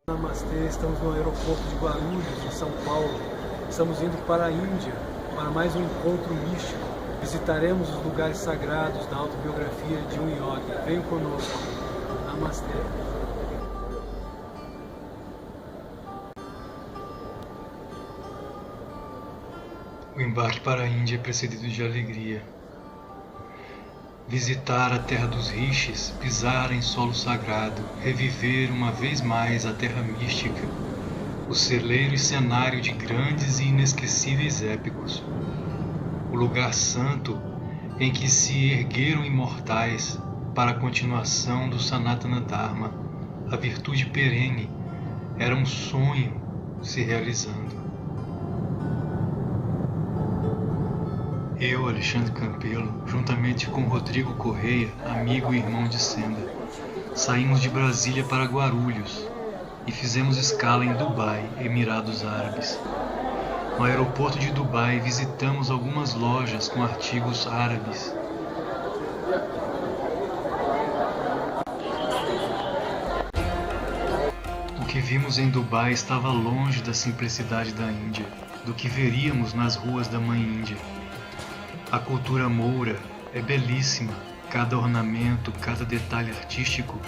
Namastê, estamos no aeroporto de Guarulhos, em São Paulo. Estamos indo para a Índia, para mais um encontro místico. Visitaremos os lugares sagrados da autobiografia de um yogi. Venham conosco. Namastê. O embarque para a Índia é precedido de alegria. Visitar a terra dos rishis, pisar em solo sagrado, reviver uma vez mais a terra mística, o celeiro e cenário de grandes e inesquecíveis épicos, o lugar santo em que se ergueram imortais para a continuação do Sanatana Dharma, a virtude perene, era um sonho se realizando. Eu, Alexandre Campelo, juntamente com Rodrigo Correia, amigo e irmão de Senda, saímos de Brasília para Guarulhos e fizemos escala em Dubai, Emirados Árabes. No aeroporto de Dubai visitamos algumas lojas com artigos árabes. O que vimos em Dubai estava longe da simplicidade da Índia, do que veríamos nas ruas da Mãe Índia. A cultura moura é belíssima, cada ornamento, cada detalhe artístico,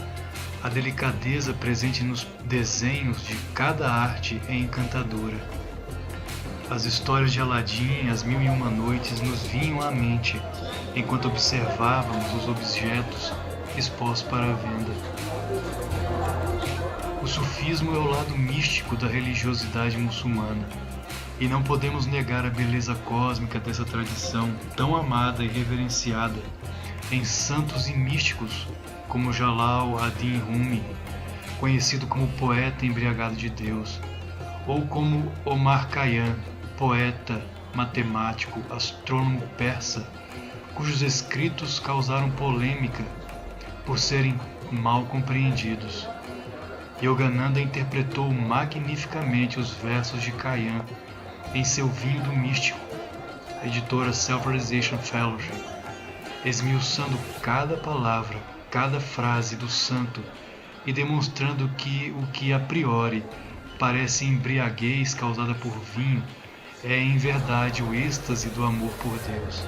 a delicadeza presente nos desenhos de cada arte é encantadora. As histórias de Aladim e as Mil e Uma Noites nos vinham à mente enquanto observávamos os objetos expostos para a venda. O sufismo é o lado místico da religiosidade muçulmana. E não podemos negar a beleza cósmica dessa tradição tão amada e reverenciada em santos e místicos como Jalal ad-Din Rumi, conhecido como poeta embriagado de Deus, ou como Omar Khayyam, poeta, matemático, astrônomo persa, cujos escritos causaram polêmica por serem mal compreendidos. Yogananda interpretou magnificamente os versos de Khayyam em seu Vinho do Místico, editora Self-Realization Fellowship, esmiuçando cada palavra, cada frase do santo e demonstrando que o que a priori parece embriaguez causada por vinho é em verdade o êxtase do amor por Deus.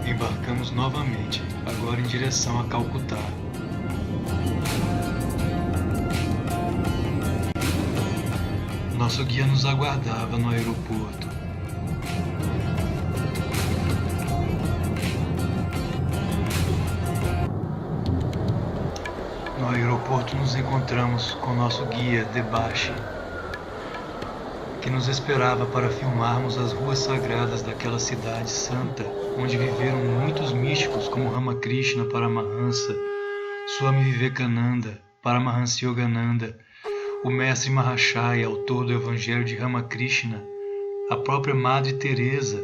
Embarcamos novamente, agora em direção a Calcutá. Nosso guia nos aguardava no aeroporto. No aeroporto nos encontramos com nosso guia, Debashi, que nos esperava para filmarmos as ruas sagradas daquela cidade santa, onde viveram muitos místicos como Ramakrishna Paramahansa, Swami Vivekananda, Paramahansa Yogananda, o mestre Mahashaya, autor do Evangelho de Ramakrishna, a própria Madre Teresa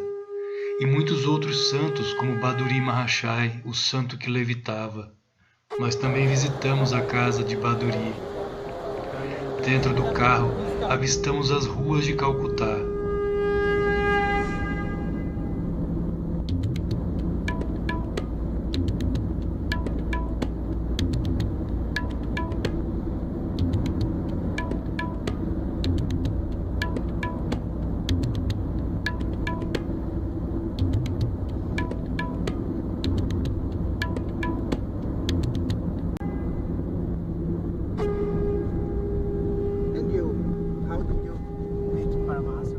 e muitos outros santos como Baduri Mahashaya, o santo que levitava. Nós também visitamos a casa de Baduri. Dentro do carro, avistamos as ruas de Calcutá.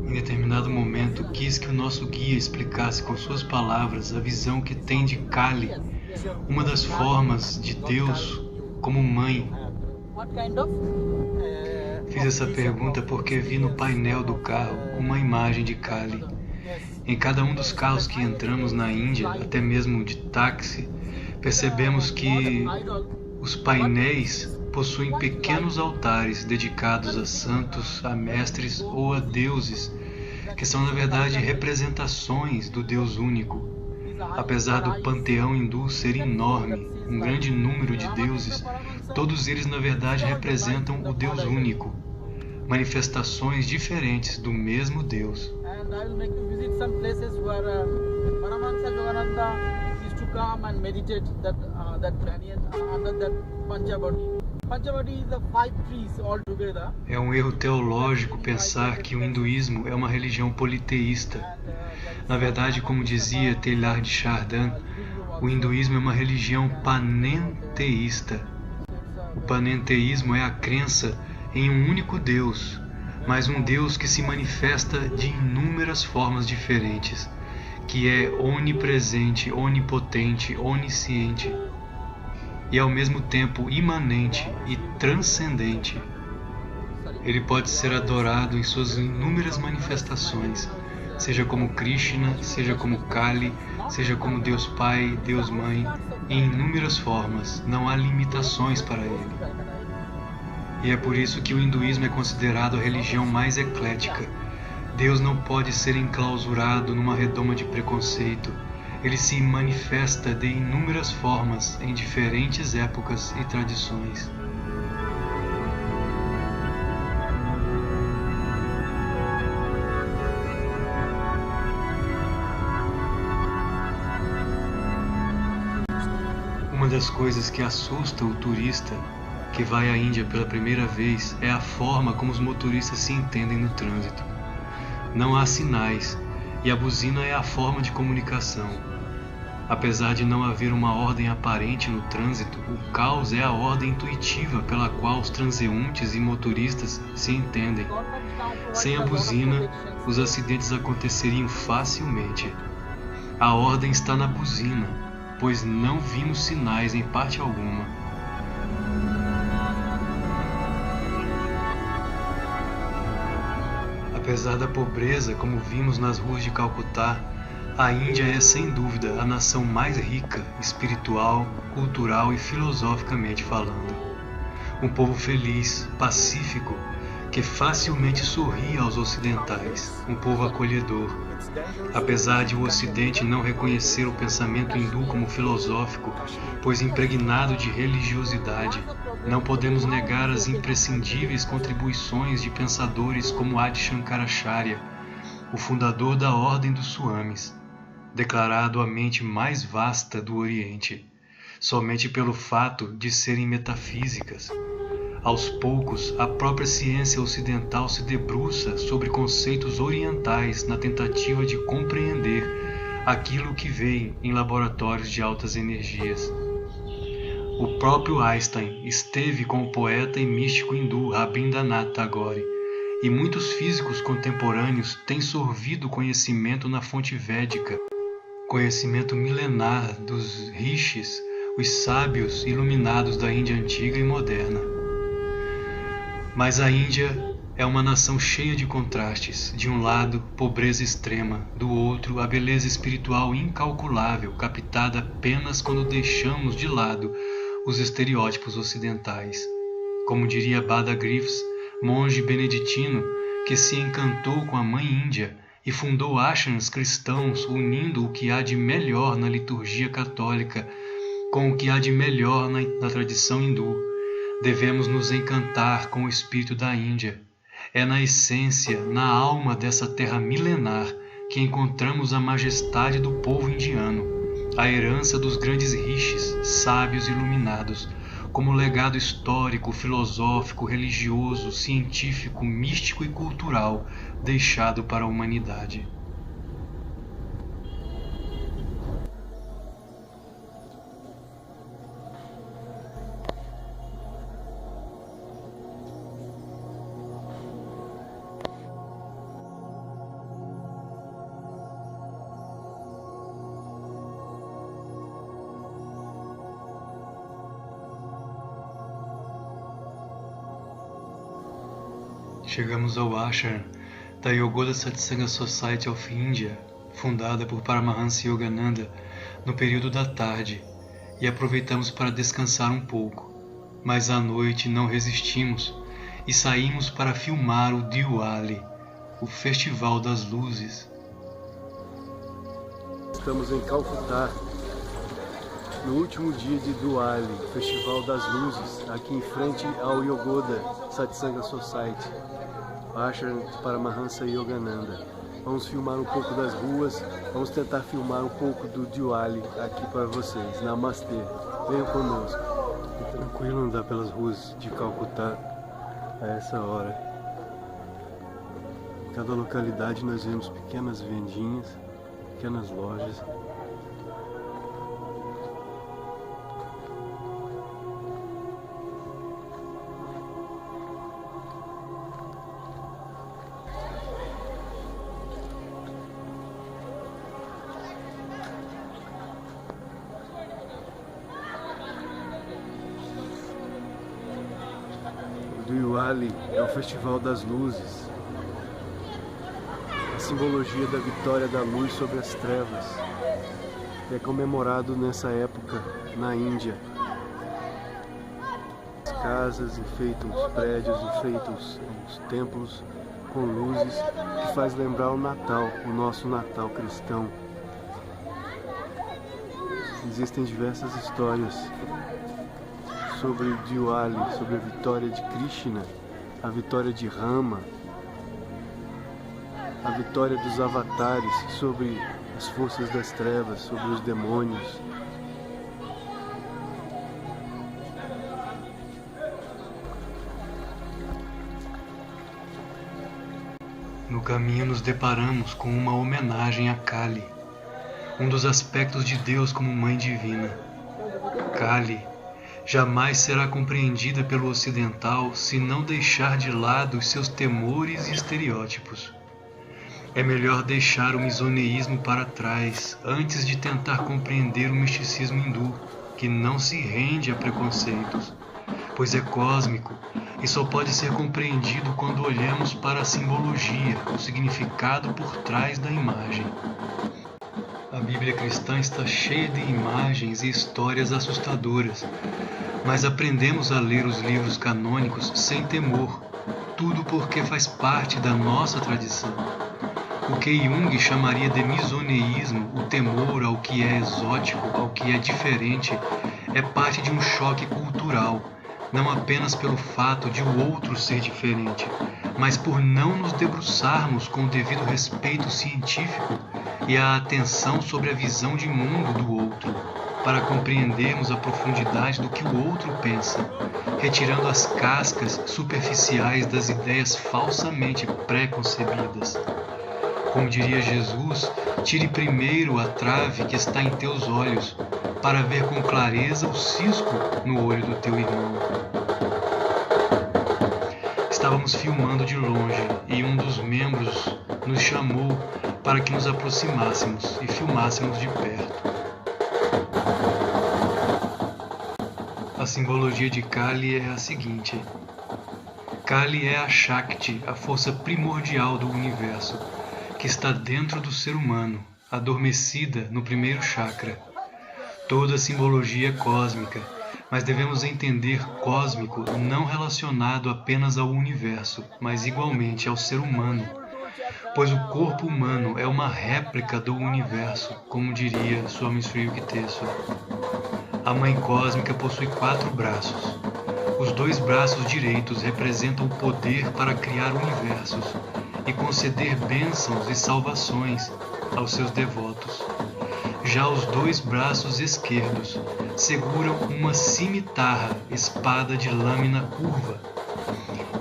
Em determinado momento, quis que o nosso guia explicasse com suas palavras a visão que tem de Kali, uma das formas de Deus como mãe. Fiz essa pergunta porque vi no painel do carro uma imagem de Kali. Em cada um dos carros que entramos na Índia, até mesmo de táxi, percebemos que os painéis possuem pequenos altares dedicados a santos, a mestres ou a deuses, que são na verdade representações do Deus único. Apesar do panteão hindu ser enorme, um grande número de deuses, todos eles na verdade representam o Deus único, manifestações diferentes do mesmo Deus. and I will make you visit some places where Paramahansa Yogananda used to come and meditate that banyan under that Panchavati. Panchavati is the 5 trees all together. É um erro teológico pensar que o hinduísmo é uma religião politeísta. Na verdade, como dizia Teilhard de Chardin, o hinduísmo é uma religião panenteísta. O panenteísmo é a crença em um único Deus, mas um Deus que se manifesta de inúmeras formas diferentes, que é onipresente, onipotente, onisciente e ao mesmo tempo imanente e transcendente. Ele pode ser adorado em suas inúmeras manifestações, seja como Krishna, seja como Kali, seja como Deus Pai, Deus Mãe, em inúmeras formas, não há limitações para ele. E é por isso que o hinduísmo é considerado a religião mais eclética. Deus não pode ser enclausurado numa redoma de preconceito. Ele se manifesta de inúmeras formas em diferentes épocas e tradições. Uma das coisas que assusta o turista que vai à Índia pela primeira vez é a forma como os motoristas se entendem no trânsito. Não há sinais, e a buzina é a forma de comunicação. Apesar de não haver uma ordem aparente no trânsito, o caos é a ordem intuitiva pela qual os transeuntes e motoristas se entendem. Sem a buzina, os acidentes aconteceriam facilmente. A ordem está na buzina, pois não vimos sinais em parte alguma. Apesar da pobreza, como vimos nas ruas de Calcutá, a Índia é sem dúvida a nação mais rica, espiritual, cultural e filosoficamente falando. Um povo feliz, pacífico, que facilmente sorri aos ocidentais, um povo acolhedor. Apesar de o Ocidente não reconhecer o pensamento hindu como filosófico, pois impregnado de religiosidade, não podemos negar as imprescindíveis contribuições de pensadores como Adi Shankaracharya, o fundador da Ordem dos Swamis, declarado a mente mais vasta do Oriente, somente pelo fato de serem metafísicas. Aos poucos, a própria ciência ocidental se debruça sobre conceitos orientais na tentativa de compreender aquilo que vê em laboratórios de altas energias. O próprio Einstein esteve com o poeta e místico hindu Rabindranath Tagore, e muitos físicos contemporâneos têm sorvido conhecimento na fonte védica, conhecimento milenar dos rishis, os sábios iluminados da Índia antiga e moderna. Mas a Índia é uma nação cheia de contrastes. De um lado, pobreza extrema, do outro, a beleza espiritual incalculável, captada apenas quando deixamos de lado os estereótipos ocidentais. Como diria Bada Griffiths, monge beneditino que se encantou com a Mãe Índia e fundou ashrams cristãos unindo o que há de melhor na liturgia católica com o que há de melhor na tradição hindu. Devemos nos encantar com o espírito da Índia. É na essência, na alma dessa terra milenar que encontramos a majestade do povo indiano, a herança dos grandes rishis, sábios iluminados, como legado histórico, filosófico, religioso, científico, místico e cultural deixado para a humanidade. Chegamos ao ashram da Yogoda Satsanga Society of India, fundada por Paramahansa Yogananda no período da tarde, e aproveitamos para descansar um pouco. Mas à noite não resistimos e saímos para filmar o Diwali, o Festival das Luzes. Estamos em Calcutá, no último dia de Diwali, Festival das Luzes, aqui em frente ao Yogoda Satsanga Society, ashram de Paramahansa Yogananda. Vamos filmar um pouco das ruas, vamos tentar filmar um pouco do Diwali aqui para vocês. Namastê, venham conosco. É tranquilo andar pelas ruas de Calcutá a essa hora. Em cada localidade nós vemos pequenas vendinhas, pequenas lojas. O Diwali é o Festival das Luzes, a simbologia da vitória da luz sobre as trevas. É comemorado nessa época na Índia. As casas enfeitam os prédios, enfeitam os templos com luzes, que faz lembrar o Natal, o nosso Natal cristão. Existem diversas histórias sobre o Diwali, sobre a vitória de Krishna, a vitória de Rama, a vitória dos avatares sobre as forças das trevas, sobre os demônios. No caminho nos deparamos com uma homenagem a Kali, um dos aspectos de Deus como Mãe Divina. Kali jamais será compreendida pelo ocidental se não deixar de lado os seus temores e estereótipos. É melhor deixar o misoneísmo para trás antes de tentar compreender o misticismo hindu, que não se rende a preconceitos, pois é cósmico e só pode ser compreendido quando olhamos para a simbologia, o significado por trás da imagem. A Bíblia cristã está cheia de imagens e histórias assustadoras, mas aprendemos a ler os livros canônicos sem temor, tudo porque faz parte da nossa tradição. O que Jung chamaria de misoneísmo, o temor ao que é exótico, ao que é diferente, é parte de um choque cultural, não apenas pelo fato de o outro ser diferente, mas por não nos debruçarmos com o devido respeito científico e a atenção sobre a visão de mundo do outro, para compreendermos a profundidade do que o outro pensa, retirando as cascas superficiais das ideias falsamente pré-concebidas. Como diria Jesus, tire primeiro a trave que está em teus olhos, para ver com clareza o cisco no olho do teu irmão. Estávamos filmando de longe e um dos membros nos chamou para que nos aproximássemos e filmássemos de perto. A simbologia de Kali é a seguinte: Kali é a Shakti, a força primordial do universo, que está dentro do ser humano, adormecida no primeiro chakra. Toda a simbologia é cósmica, mas devemos entender cósmico não relacionado apenas ao universo, mas igualmente ao ser humano, pois o corpo humano é uma réplica do universo, como diria Swami Sri Yukteswar. A Mãe Cósmica possui 4 braços. Os 2 braços direitos representam o poder para criar universos e conceder bênçãos e salvações aos seus devotos. Já os 2 braços esquerdos seguram uma cimitarra, espada de lâmina curva,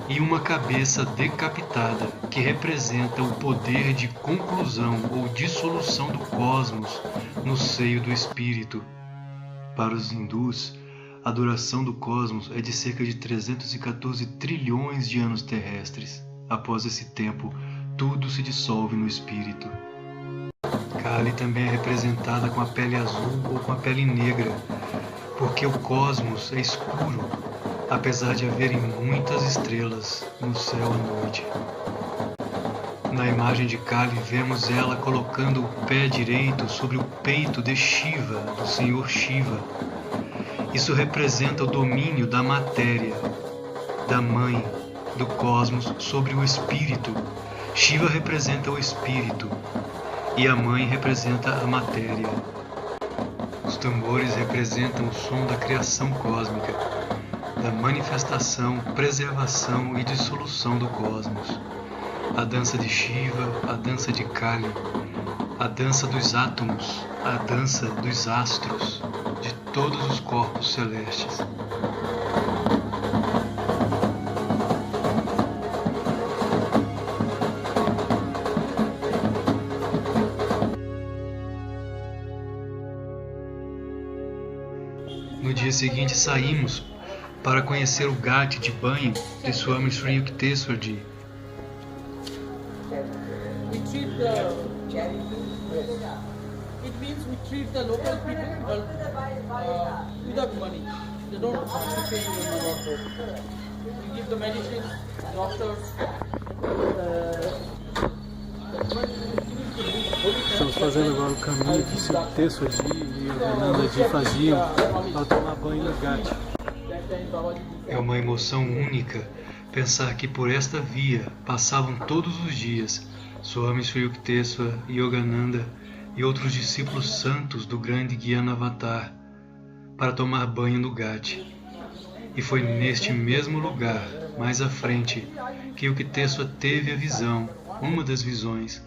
e uma cabeça decapitada, que representa o poder de conclusão ou dissolução do cosmos no seio do espírito. Para os hindus, a duração do cosmos é de cerca de 314 trilhões de anos terrestres. Após esse tempo, tudo se dissolve no espírito. Kali também é representada com a pele azul ou com a pele negra, porque o cosmos é escuro, apesar de haverem muitas estrelas no céu à noite. Na imagem de Kali, vemos ela colocando o pé direito sobre o peito de Shiva, do Senhor Shiva. Isso representa o domínio da matéria, da mãe, do cosmos sobre o espírito. Shiva representa o espírito e a mãe representa a matéria. Os tambores representam o som da criação cósmica, da manifestação, preservação e dissolução do cosmos. a dança de Shiva, a dança de Kali, a dança dos átomos, a dança dos astros, de todos os corpos celestes. No dia seguinte saímos para conhecer o ghat de banho de Swami Sri Yukteswar Ji. It means we treat the local people without money. They don't have to pay you. We give the medicine, doctors. Estamos fazendo agora o caminho que Sri Yukteswar Ji e Yogananda Ji faziam para tomar banho no ghat. É uma emoção única pensar que por esta via passavam todos os dias Swami Sri Yukteswar, Yogananda e outros discípulos santos do grande Gyana Avatar para tomar banho no ghat. E foi neste mesmo lugar, mais à frente, que Yukteswar teve a visão, uma das visões,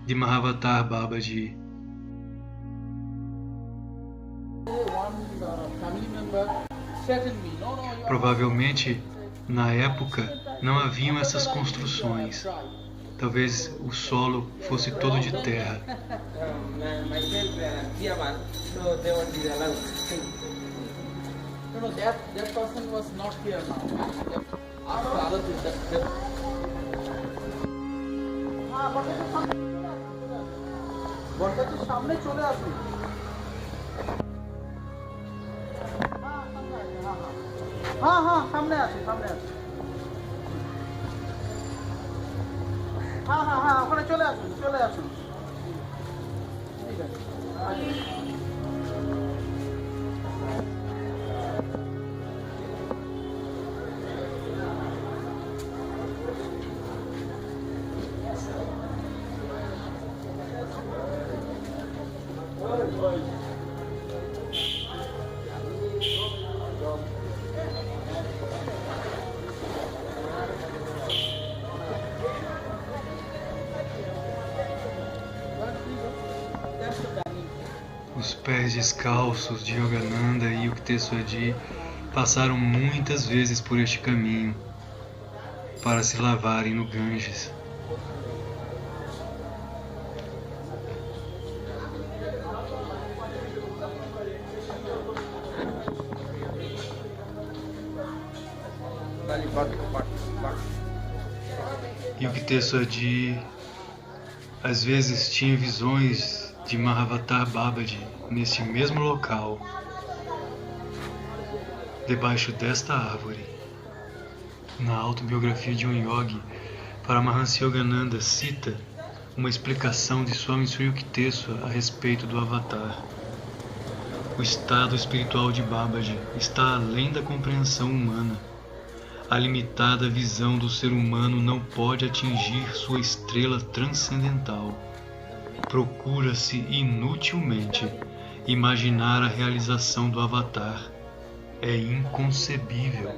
de Mahavatar Babaji. Provavelmente, na época, não haviam essas construções. Talvez o solo fosse todo de terra. No, that person was not here now. বরগাছির সামনে চলে আসুন। হ্যাঁ সামনে আছে হ্যাঁ ওখানে চলে আসুন ঠিক আছে। Os pés descalços de Yogananda e Yukteswar Ji passaram muitas vezes por este caminho para se lavarem no Ganges. Yukteswar Ji às vezes tinha visões de Mahavatar Babaji neste mesmo local, debaixo desta árvore. Na autobiografia de um yogi, Paramahansa Yogananda cita uma explicação de Swami Sri Yukteswar a respeito do Avatar. O estado espiritual de Babaji está além da compreensão humana. A limitada visão do ser humano não pode atingir sua estrela transcendental. Procura-se inutilmente imaginar a realização do Avatar. É inconcebível.